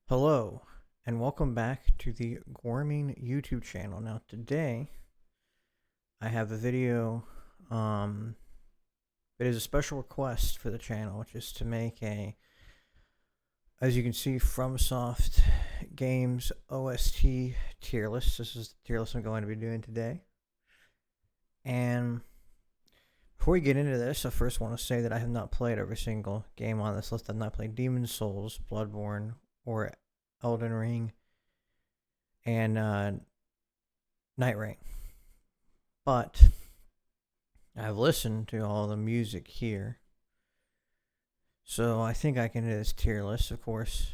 Hello, and welcome back to the Goorming YouTube channel. Now, today I have a video. It is a special request for the channel, which is to make as you can see, FromSoft games OST tier list. This is the tier list I'm going to be doing today. And before we get into this, I first want to say that I have not played every single game on this list. I've not played Demon's Souls, Bloodborne, or Elden Ring, and Night Ring. But I've listened to all the music here, so I think I can do this tier list. Of course,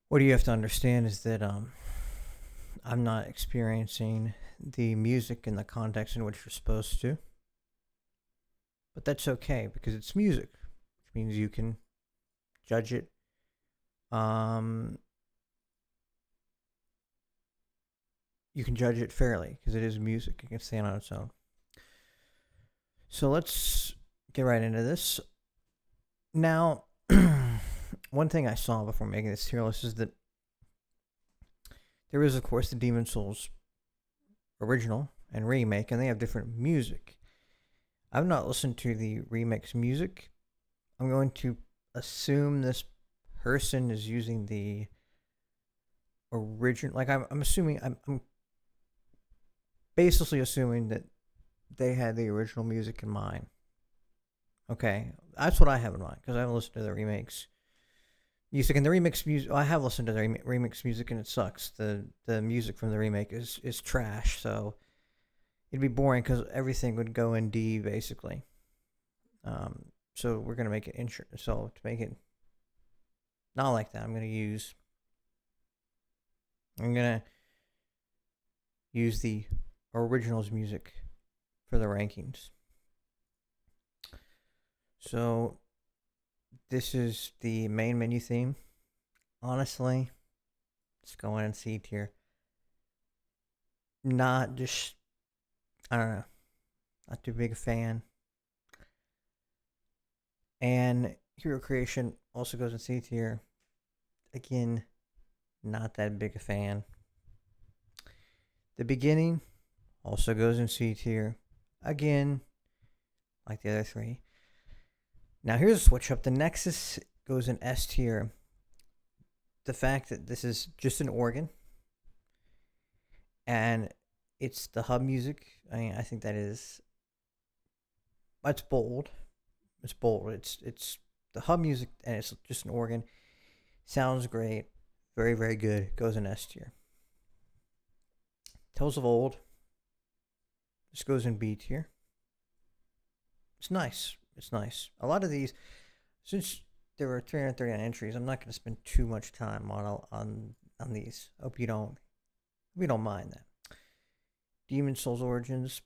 what you have to understand is that I'm not experiencing the music in the context in which you're supposed to, but that's okay because it's music, which means you can judge it. You can judge it fairly because it is music. It can stand on its own. So let's get right into this. Now, one thing I saw before making this tier list is that there is, of course, the Demon's Souls original and remake, and they have different music. I've not listened to the remake's music. I'm going to assume this person is using the original. Like I'm assuming I'm basically assuming that they had the original music in mind. Okay, that's what I have in mind because I haven't listened to the remakes music. And the remix music, I have listened to the remix music, and it sucks. The music from the remake is trash. So it'd be boring because everything would go in D basically. So we're gonna make it So to make it not like that, I'm gonna use the originals music for the rankings. So this is the main menu theme. Honestly, let's go in and C tier. Not just, I don't know, not too big a fan. And Hero Creation also goes in C tier. Again, not that big a fan. The Beginning also goes in C tier. Again, like the other three. Now here's a switch up. The Nexus goes in S tier. The fact that this is just an organ and it's the hub music. I mean, I think that's bold. It's bold. It's the hub music and it's just an organ. Sounds great. Very, very good. Goes in S tier. Tales of Old. This goes in B tier. It's nice. It's nice. A lot of these, since there were 339 entries, I'm not going to spend too much time on these. Hope you don't mind that. Demon's Souls Origins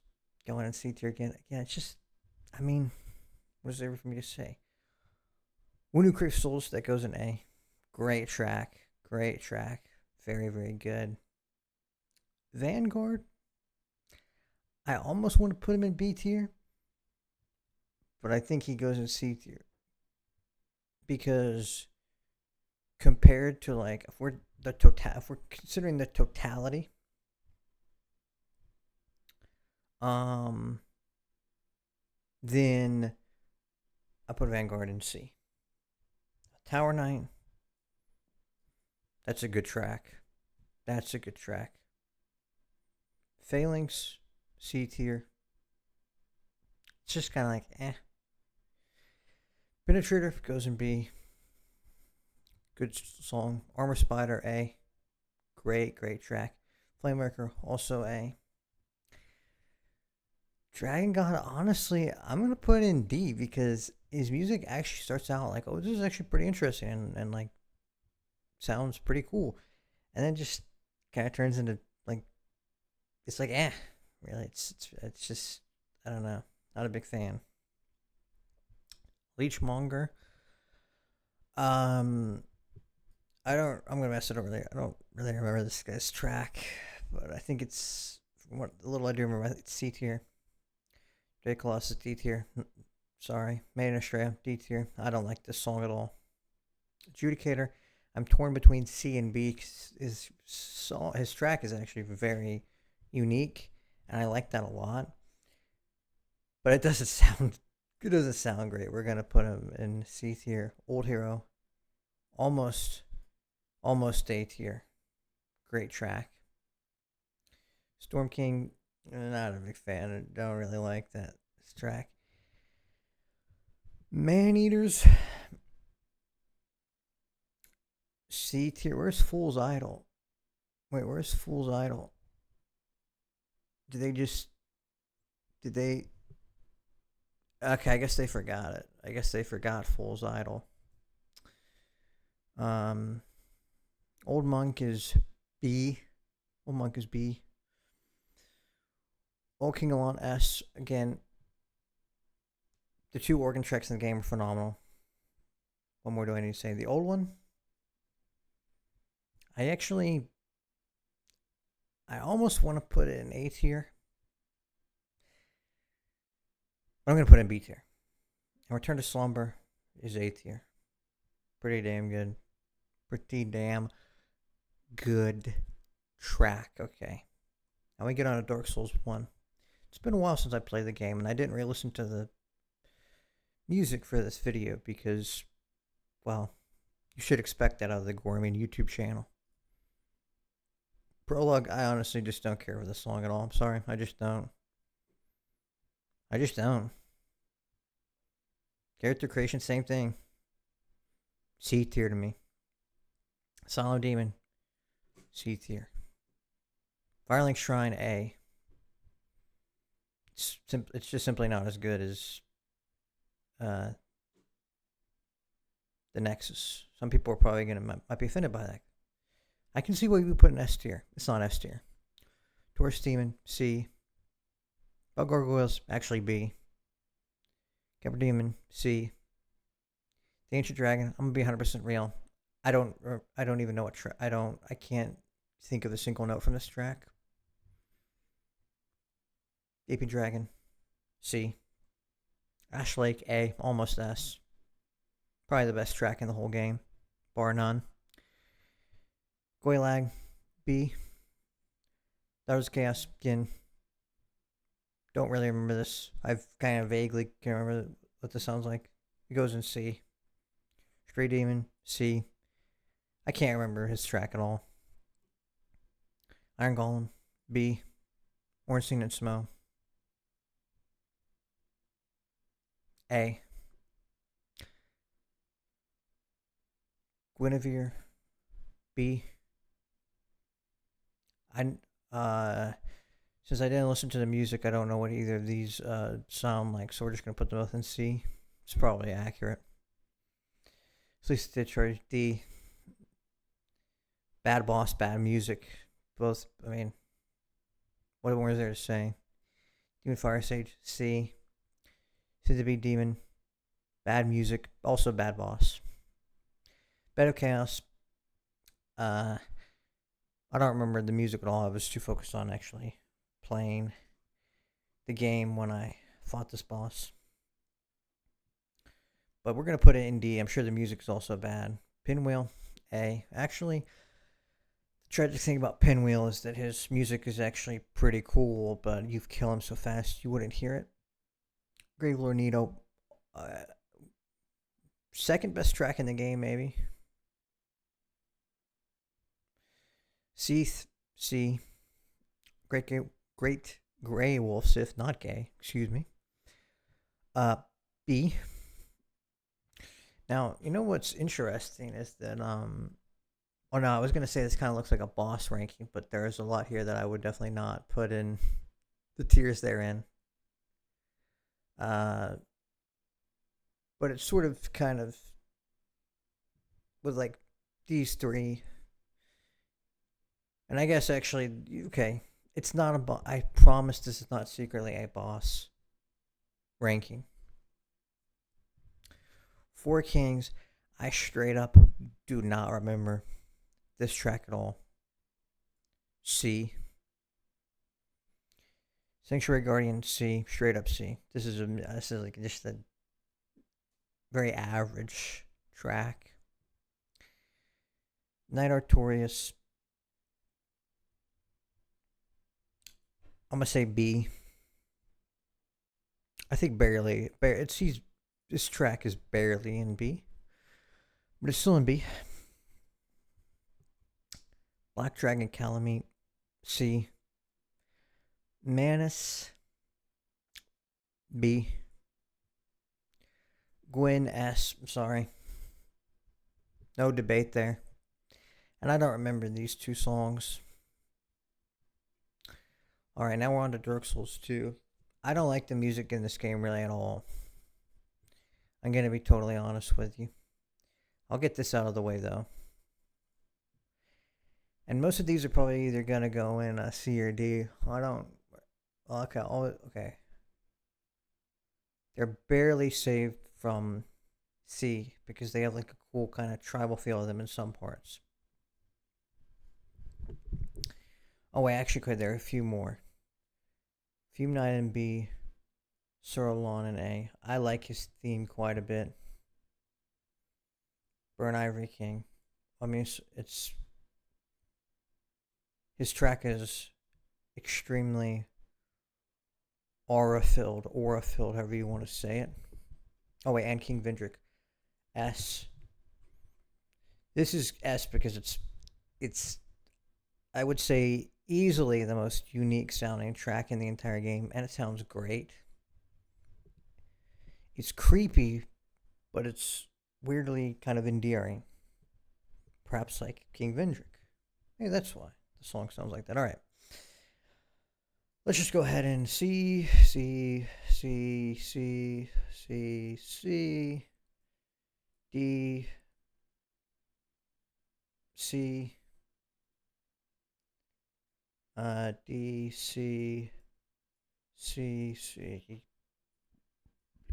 going in C tier again. Again, it's just, I mean, what is there for me to say? When You Crave Souls, that goes in A. Great track. Great track. Very, very good. Vanguard, I almost want to put him in B tier, but I think he goes in C tier because compared to like if we're considering the totality, then I put Vanguard in C. Tower Knight, that's a good track. That's a good track. Phalanx, C tier. It's just kind of like, eh. Penetrator goes in B. Good song. Armor Spider, A. Great, great track. Flamewrecker, also A. Dragon God, honestly, I'm going to put in D because his music actually starts out like, oh, this is actually pretty interesting and like, sounds pretty cool. And then just kind of turns into like, it's like, eh. Really, it's just, I don't know. Not a big fan. Leechmonger. I'm gonna mess it over there. I don't really remember this guy's track, but I think it's from what the little I do remember. It's C tier. J Colossus D tier. Sorry, Made in Australia D tier. I don't like this song at all. Adjudicator. I'm torn between C and B. 'Cause his track is actually very unique, and I like that a lot. But it doesn't sound great. We're gonna put him in C tier. Old Hero, almost A tier. Great track. Storm King, not a big fan. I don't really like that track. Man Eaters, C tier. Where's Fool's Idol? Wait, where's Fool's Idol? Did they? Okay, I guess they forgot it. I guess they forgot Fool's Idol. Um, Old Monk is B. Old Monk is B. Old King Alon S. Again, the 2 organ tracks in the game are phenomenal. What more do I need to say? The old one, I almost want to put it in A tier. But I'm going to put it in B tier. And Return to Slumber is A tier. Pretty damn good. Pretty damn good track. Okay. Now we get on to Dark Souls 1. It's been a while since I played the game, and I didn't really listen to the music for this video because, well, you should expect that out of the Goorming YouTube channel. Prologue, I honestly just don't care for this song at all. I'm sorry. I just don't. Character creation, same thing. C tier to me. Solemn Demon, C tier. Firelink Shrine, A. It's just simply not as good as the Nexus. Some people are probably might be offended by that. I can see why you would put an S tier. It's not S tier. Taurus Demon, C. Bug Gargoyles, actually B. Kemper Demon, C. The Ancient Dragon, I'm gonna be 100% real. I don't even know what I can't think of a single note from this track. Gaping Dragon, C. Ash Lake, A. Almost S. Probably the best track in the whole game, bar none. Goylag, B. That was Chaos Skin. Don't really remember this. I've kind of vaguely can remember what this sounds like. It goes in C. Stray Demon, C. I can't remember his track at all. Iron Golem, B. Ornstein and Smo, A. Guinevere, B. Since I didn't listen to the music, I don't know what either of these sound like, so we're just gonna put them both in C. It's probably accurate. Sleep Stitch, D. Bad Boss, bad music. Both, I mean, what more is there to say? Demon Fire Sage, C. Seems to be Demon. Bad music, also bad boss. Bed of Chaos. I don't remember the music at all. I was too focused on actually playing the game when I fought this boss. But we're going to put it in D. I'm sure the music is also bad. Pinwheel, A. Actually, the tragic thing about Pinwheel is that his music is actually pretty cool, but you kill him so fast you wouldn't hear it. Grave Lord Nito. Second best track in the game, maybe. C. Great Grey Wolf Sith, not gay, excuse me. B. Now, you know what's interesting is that, oh no, I was going to say this kind of looks like a boss ranking, but there's a lot here that I would definitely not put in the tiers they're in. But it's sort of kind of with like these three. And I guess actually, okay, it's not a boss. I promise this is not secretly a boss ranking. Four Kings, I straight up do not remember this track at all. C. Sanctuary Guardian, C. Straight up C. This is like just a very average track. Night Artorias. I'm gonna say B. I think barely. It's he's this track is barely in B, but it's still in B. Black Dragon Calamite C. Manus B. Gwen S. I'm sorry. No debate there. And I don't remember these two songs. Alright, now we're on to Dark Souls 2. I don't like the music in this game really at all. I'm going to be totally honest with you. I'll get this out of the way though. And most of these are probably either going to go in a C or D. I don't. Okay. Okay. They're barely saved from C because they have like a cool kind of tribal feel to them in some parts. Oh, wait, actually, could there are a few more. Fume Knight in B, Surlon in A. I like his theme quite a bit. Burn Ivory King. I mean, it's his track is extremely aura filled, however you want to say it. Oh wait, and King Vindrick. S. This is S because it's I would say easily the most unique sounding track in the entire game, and it sounds great. It's creepy, but it's weirdly kind of endearing. Perhaps like King Vindrick. Hey, that's why the song sounds like that. All right. Let's just go ahead and C, D, C, D, C,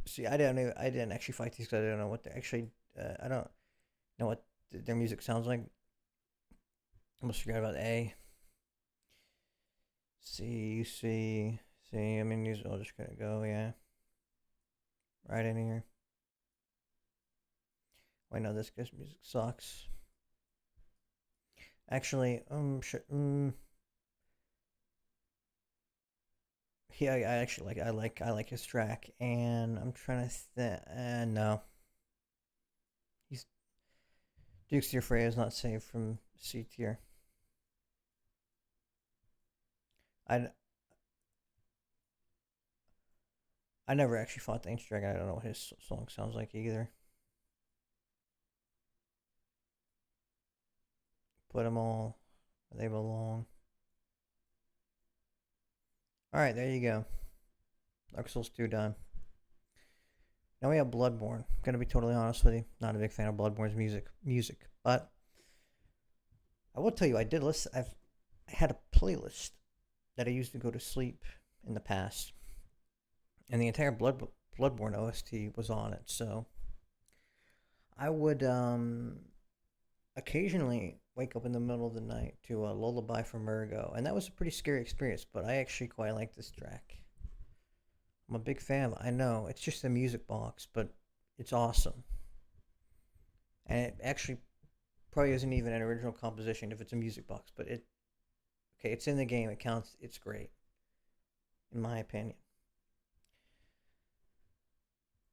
See, I didn't actually fight these because I don't know what they're actually. I don't know what their music sounds like. I almost forgot about A. C. I mean, these are all just gonna go, yeah. Right in here. Wait, no, this guy's music sucks. Actually, yeah, I actually I like his track, and I'm trying to no, he's Duke's Tier Freya is not saved from C tier. I I never actually fought the Ancient Dragon. I don't know what his song sounds like either. Put them all where they belong. All right, there you go. Dark Souls 2 done. Now we have Bloodborne. I'm gonna be totally honest with you. Not a big fan of Bloodborne's music, but I will tell you, I did listen. I had a playlist that I used to go to sleep in the past, and the entire Bloodborne OST was on it. So I would occasionally wake up in the middle of the night to a lullaby from Murgo, and that was a pretty scary experience. But I actually quite like this track. I'm a big fan of it. I know it's just a music box, but it's awesome. And it actually probably isn't even an original composition if it's a music box, but okay, it's in the game, it counts, it's great, in my opinion.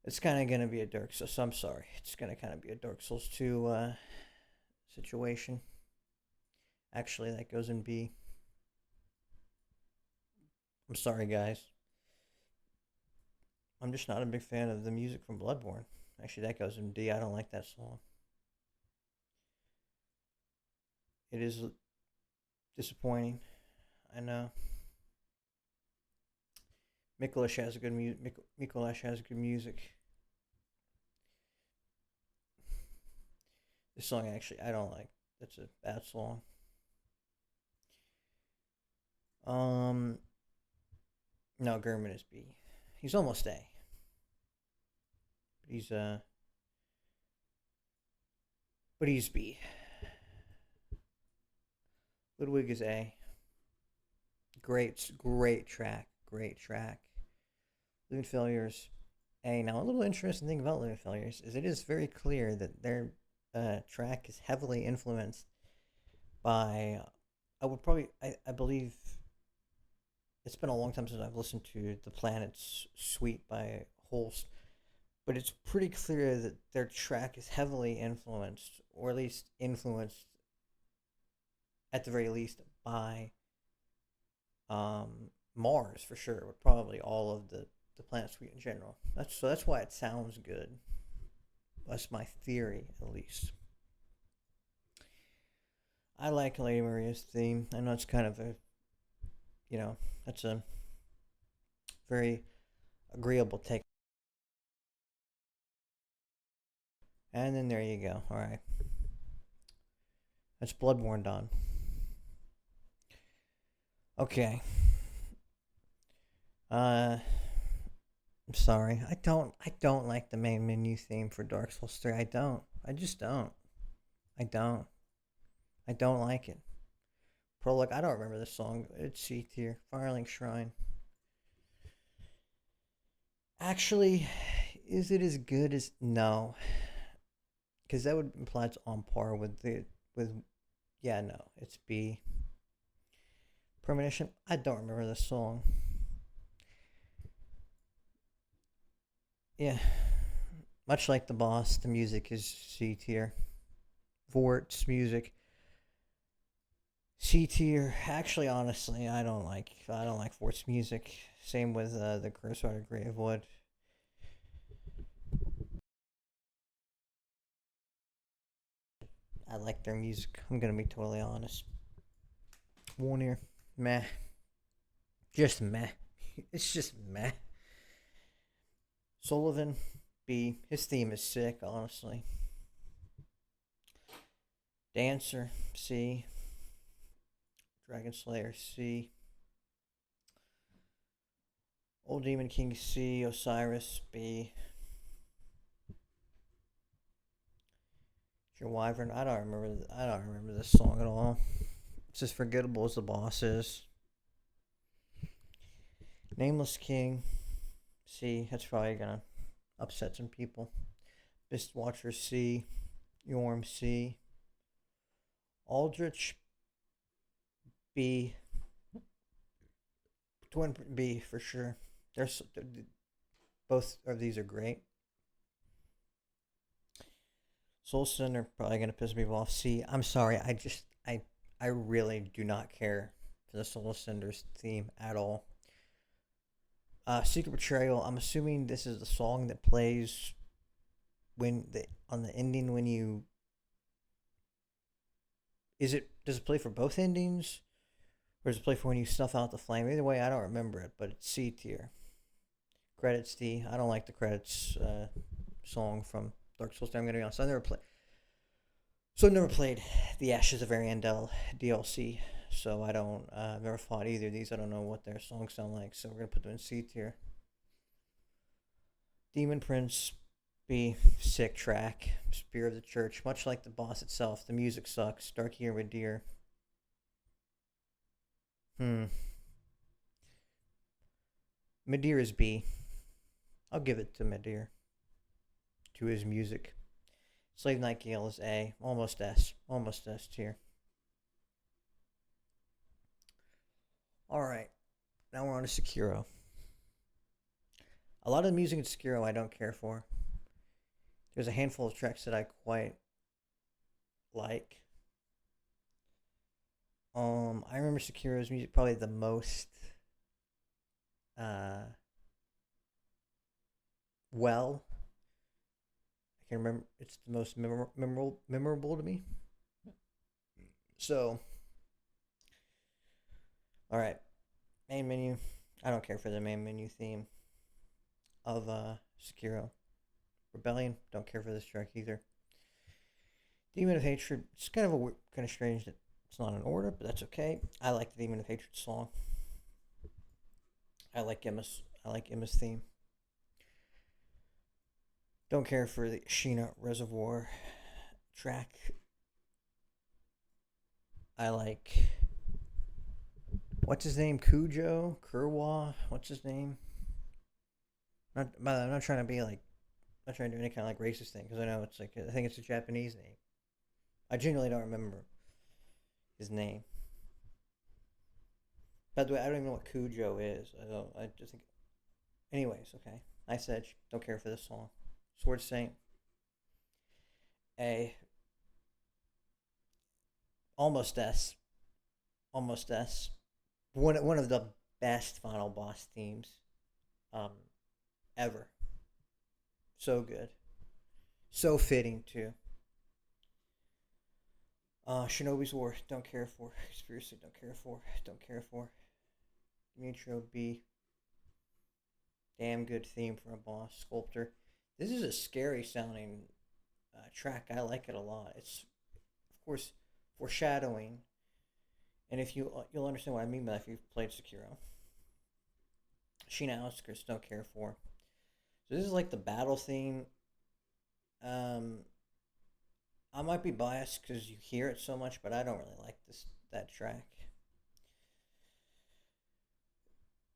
It's kind of gonna be a Dark Souls. I'm sorry, it's gonna kind of be a Dark Souls 2 situation. Actually, that goes in B. I'm sorry, guys. I'm just not a big fan of the music from Bloodborne. Actually, that goes in D. I don't like that song. It is disappointing. I know. Mikolash has good music. Mikolash has good music. This song actually I don't like. That's a bad song. Um, no, Goorming is B. He's almost A, but he's B. Ludwig is A. Great track. Great track. Living Failures, A. Now, a little interesting thing about Living Failures is it is very clear that their track is heavily influenced by I would probably I believe it's been a long time since I've listened to The Planet's Suite by Holst, but it's pretty clear that their track is heavily influenced, or at least influenced at the very least by Mars for sure, but probably all of the Planet Suite in general. That's why it sounds good. That's my theory, at least. I like Lady Maria's theme. I know it's kind of a, that's a very agreeable take. And then there you go. All right. That's Bloodborne done. Okay. I'm sorry. I don't like the main menu theme for Dark Souls 3. I don't. I just don't. I don't. I don't like it. Prologue, I don't remember the song. It's C tier. Firelink Shrine. Actually, is it as good as no? Because that would imply it's on par with yeah, no, it's B. Premonition, I don't remember the song. Yeah, much like the boss, the music is C tier. Vort's music, C tier. Actually, honestly, I don't like Vort's music. Same with the Curse Art of Gravewood. I like their music. I'm gonna be totally honest. Warnier, meh. Just meh. It's just meh. Sullivan, B. His theme is sick, honestly. Dancer, C. Dragon Slayer, C. Old Demon King, C. Osiris, B. Your Wyvern, I don't remember. I don't remember this song at all. It's as forgettable as the boss is. Nameless King, C. That's probably gonna upset some people. Beast Watcher, C. Yorm, C. Aldrich, B. Twin B for sure. There's both of these are great. Soul Center probably gonna piss me off. C. I'm sorry. I really do not care for the Soul Cinder's theme at all. Secret Betrayal. I'm assuming this is the song that plays when the on the ending when you. Does it play for both endings, or does it play for when you snuff out the flame? Either way, I don't remember it, but it's C tier. Credits D. I don't like the credits song from Dark Souls 3. I'm gonna be honest. I never played the Ashes of Ariandel DLC, so I don't. I've never fought either of these. I don't know what their songs sound like, so we're gonna put them in C tier. Demon Prince, B, sick track. Spear of the Church, much like the boss itself, the music sucks. Dark Year with Deer. Hmm. Midir is B. I'll give it to Midir. To his music. Slave Nightingale is A. Almost S. Almost S tier. Alright. Now we're on to Sekiro. A lot of the music in Sekiro I don't care for. There's a handful of tracks that I quite like. I remember Sekiro's music probably the most uh well. I can remember it's the most memorable to me. So, all right, main menu. I don't care for the main menu theme of Sekiro. Rebellion. Don't care for this track either. Demon of Hatred. It's kind of kind of strange that it's not in order, but that's okay. I like the Demon of Hatred song. I like Emma's theme. Don't care for the Sheena Reservoir track. I like what's his name? Kujo? Kurwa? What's his name? I'm not trying to be like I'm not trying to do any kind of like racist thing because I know it's like I think it's a Japanese name. I genuinely don't remember. his name. By the way, I don't even know what Cujo is. I don't. I just think. Anyways, okay. Nice Edge. Don't care for this song. Sword Saint. A. Almost S. Almost S. One of the best final boss themes, um, ever. So good. So fitting too. Shinobi's War. Don't care for. Conspiracy. Don't care for. Don't care for. Dimitro B. Damn good theme for a boss. Sculptor. This is a scary sounding track. I like it a lot. It's, of course, foreshadowing. And if you'll understand what I mean by that if you've played Sekiro. Sheena Outskirts. Don't care for. So this is like the battle theme. Um, I might be biased because you hear it so much, but I don't really like that track.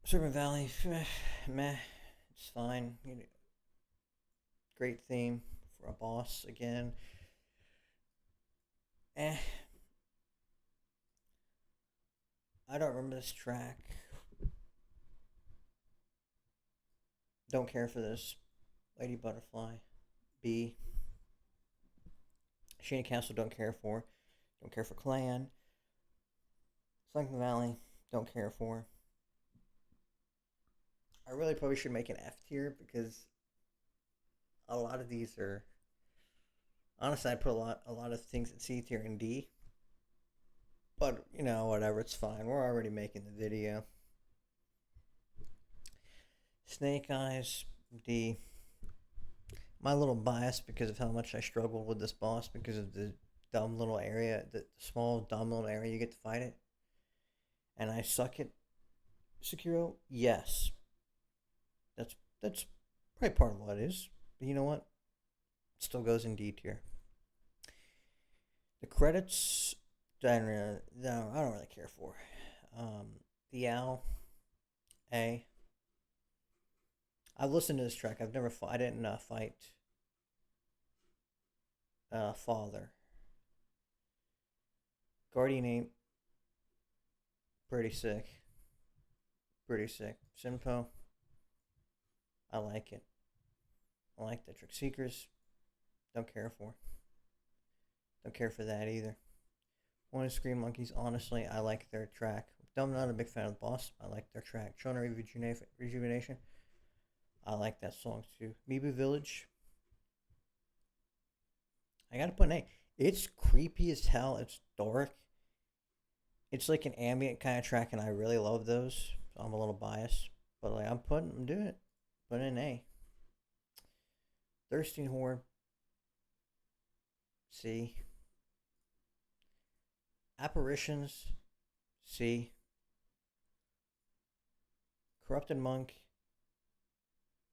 Serpent Valley, meh, it's fine. Great theme for a boss again. Eh, I don't remember this track. Don't care for this. Lady Butterfly, B. Shane Castle, don't care for. Don't care for Clan. Sunken Valley, don't care for. I really probably should make an F tier because a lot of these are. Honestly, I put a lot of things in C tier and D. But whatever, it's fine. We're already making the video. Snake Eyes, D. My little bias because of how much I struggled with this boss because of the dumb little area, the small dumb little area you get to fight it. And I suck at Sekiro. Yes, that's probably part of what it is. But you know what? It still goes in D tier. The credits, I don't really care for. The Owl, A. I've listened to this track. I didn't fight Father. Guardian 8, pretty sick. Pretty sick. Simpo, I like it. I like the Trick Seekers. Don't care for. Don't care for that either. One Scream Monkeys, honestly, I like their track. Though I'm not a big fan of the boss, I like their track. Shona Rejuvenation, I like that song too. Mibu Village, I gotta put an A. It's creepy as hell. It's dark. It's like an ambient kind of track, and I really love those. So I'm a little biased, but like I'm doing it. Put in an A. Thirsting Horde, C. Apparitions, C. Corrupted Monk,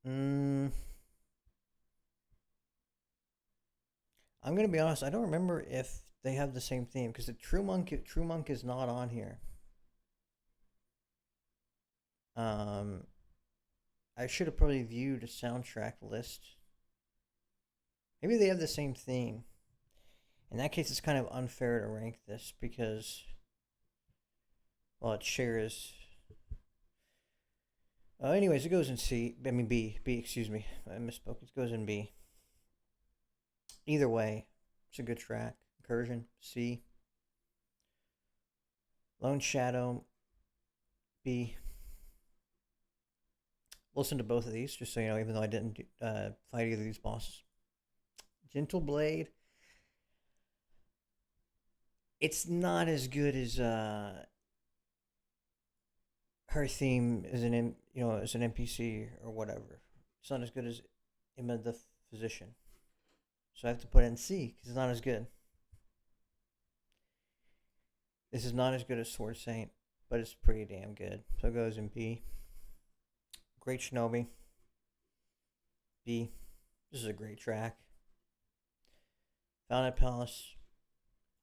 I'm gonna be honest. I don't remember if they have the same theme because the True Monk is not on here. Um, I should have probably viewed a soundtrack list. Maybe they have the same theme. In that case, it's kind of unfair to rank this because, well, it shares. Anyways, it goes in C. I mean B. B. Excuse me, I misspoke. It goes in B. Either way, it's a good track. Incursion, C. Lone Shadow, B. Listen to both of these, just so you know, even though I didn't fight either of these bosses. Gentle Blade. It's not as good as her theme as as an NPC or whatever. It's not as good as Emma the Physician. So I have to put in C because it's not as good. This is not as good as Sword Saint, but it's pretty damn good. So it goes in B. Great Shinobi, B. This is a great track. Fountain Palace,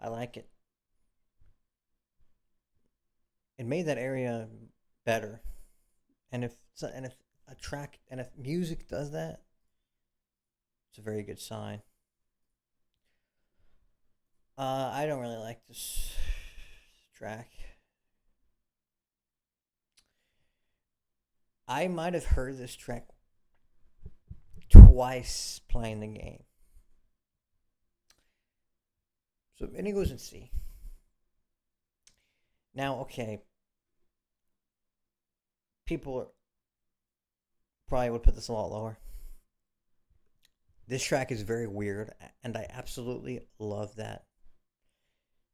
I like it. It made that area better. And if music does that, it's a very good sign. I don't really like this. track. I might have heard this track twice playing the game. So it goes in C. Now, okay, people probably would put this a lot lower. This track is very weird, and I absolutely love that.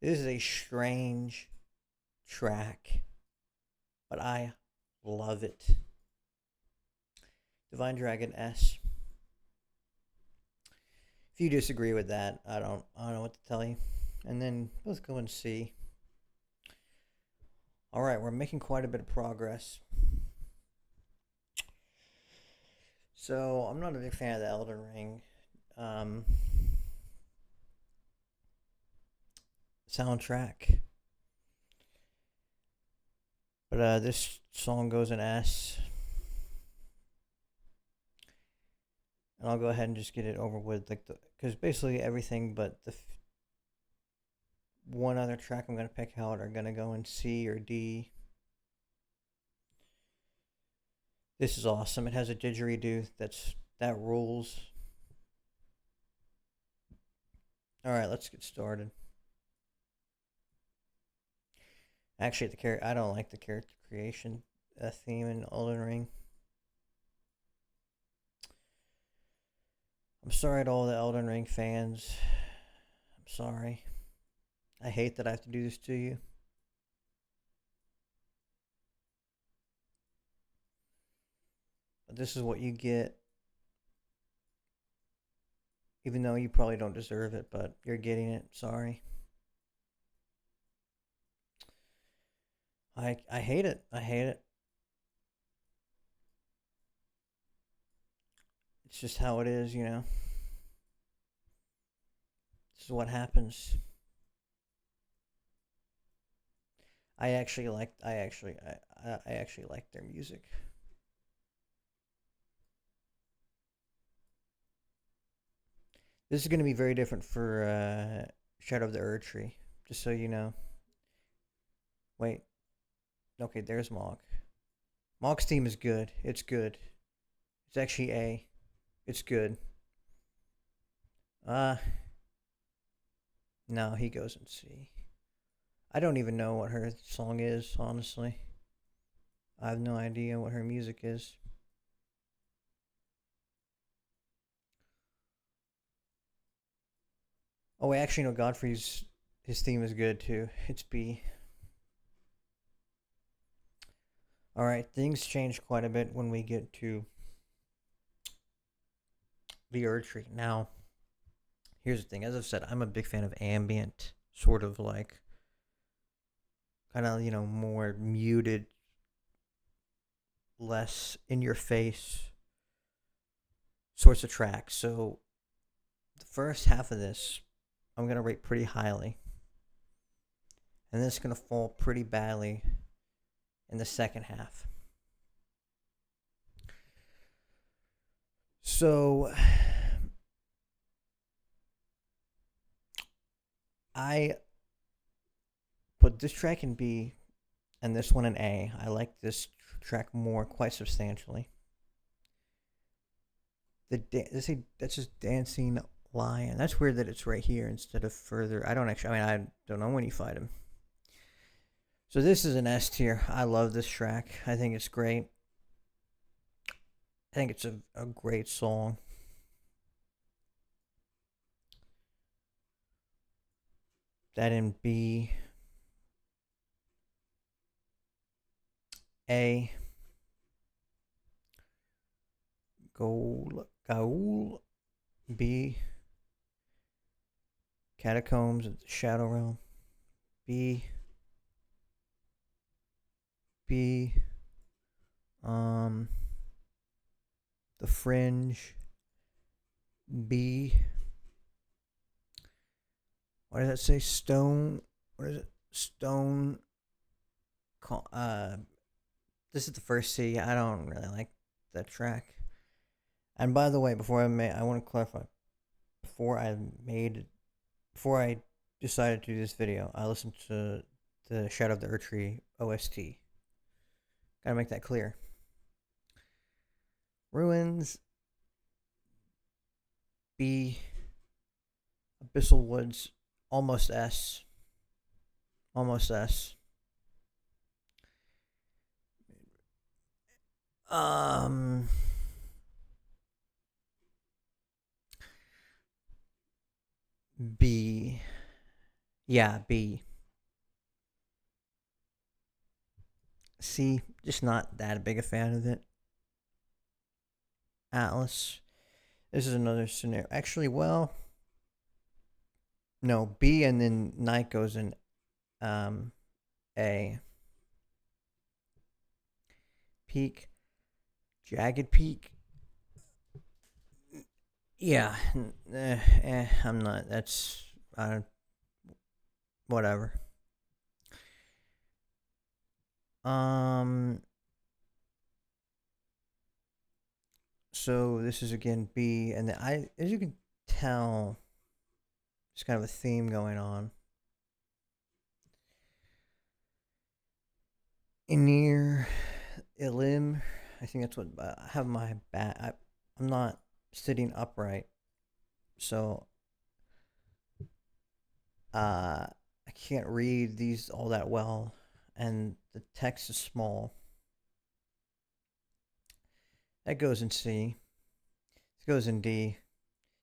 This is a strange track, but I love it. Divine Dragon S. If you disagree with that, I don't know what to tell you. And then let's go and see. All right, we're making quite a bit of progress. So I'm not a big fan of the Elden Ring soundtrack, but this song goes in S, and I'll go ahead and just get it over with, like because basically everything but the one other track I'm gonna pick out are gonna go in C or D. This is awesome. It has a didgeridoo that rules. All right, let's get started. Actually, I don't like the character creation theme in Elden Ring. I'm sorry to all the Elden Ring fans. I'm sorry. I hate that I have to do this to you. But this is what you get. Even though you probably don't deserve it, but you're getting it. Sorry. I hate it. I hate it. It's just how it is, you know. This is what happens. I actually like their music. This is going to be very different for Shadow of the Erd Tree, just so you know. Wait. Okay, there's Mog. Mog's theme is good. It's good. It's actually A. It's good. No, he goes in C. I don't even know what her song is, honestly. I have no idea what her music is. Oh, wait, actually, no, Godfrey's his theme is good too. It's B. Alright, things change quite a bit when we get to the Erd Tree. Now, here's the thing. As I've said, I'm a big fan of ambient, sort of like, kind of, more muted, less in your face sorts of tracks. So, the first half of this, I'm going to rate pretty highly. And then it's going to fall pretty badly in the second half. So I put this track in B and this one in A. I like this track more, quite substantially. That's just Dancing Lion. That's weird that it's right here instead of further. I don't know when you fight him. So this is an S tier. I love this track. I think it's great. I think it's a great song. That in B. A. Gaul. B. Catacombs of the Shadow Realm. B. The Fringe. B. What does that say? Stone. What is it? Stone. This is the first C. I don't really like that track. And by the way, I want to clarify. Before I decided to do this video, I listened to the Shadow of the Erdtree OST. Gotta make that clear. Ruins, B, Abyssal Woods, almost S. Almost S. B. Yeah, B. C. Just not that big a fan of it. Atlas. This is another scenario. Actually, well, no, B and then Night goes in A. Peak. Jagged Peak. Yeah. I'm not. That's. Whatever. So this is again B, and as you can tell, there's kind of a theme going on. Inir, Ilim, I think that's what I have my back. I'm not sitting upright, so I can't read these all that well, and the text is small. That goes in C. It goes in D.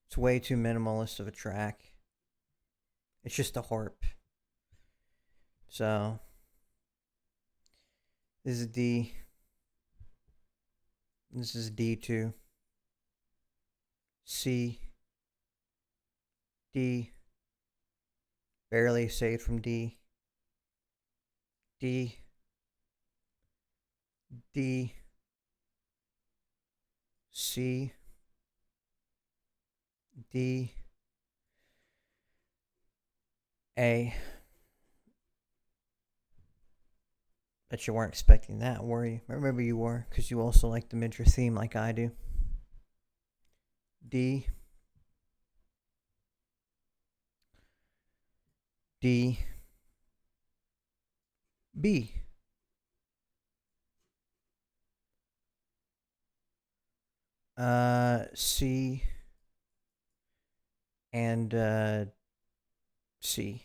It's way too minimalist of a track. It's just a harp. So this is D. This is D2. C. D. Barely saved from D. D. D. C. D. A. Bet you weren't expecting that, were you? Maybe you were, because you also like the Midra theme like I do. D. D. B. C. And C.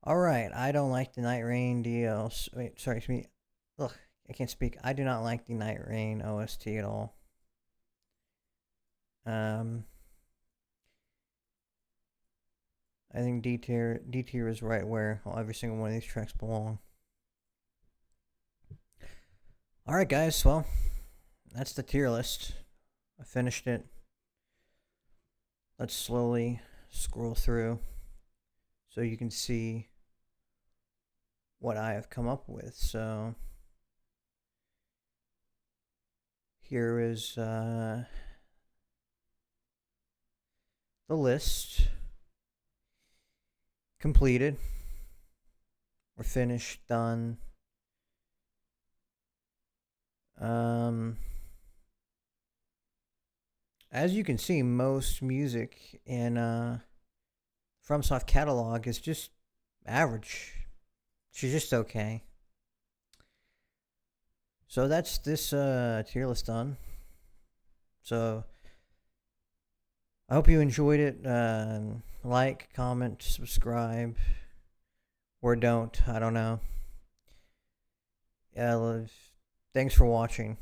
Alright, I don't like the Night Rain DLC. Wait, sorry, excuse me. Ugh, I can't speak. I do not like the Night Rain OST at all. I think D tier is right where every single one of these tracks belong. Alright, guys, well, that's the tier list. I finished it. Let's slowly scroll through so you can see what I have come up with. So here is the list. Completed. We're finished, done. As you can see, most music in FromSoft catalog is just average. She's just okay. So that's this tier list done. So I hope you enjoyed it. Like, comment, subscribe, or don't. I don't know. Yeah, thanks for watching.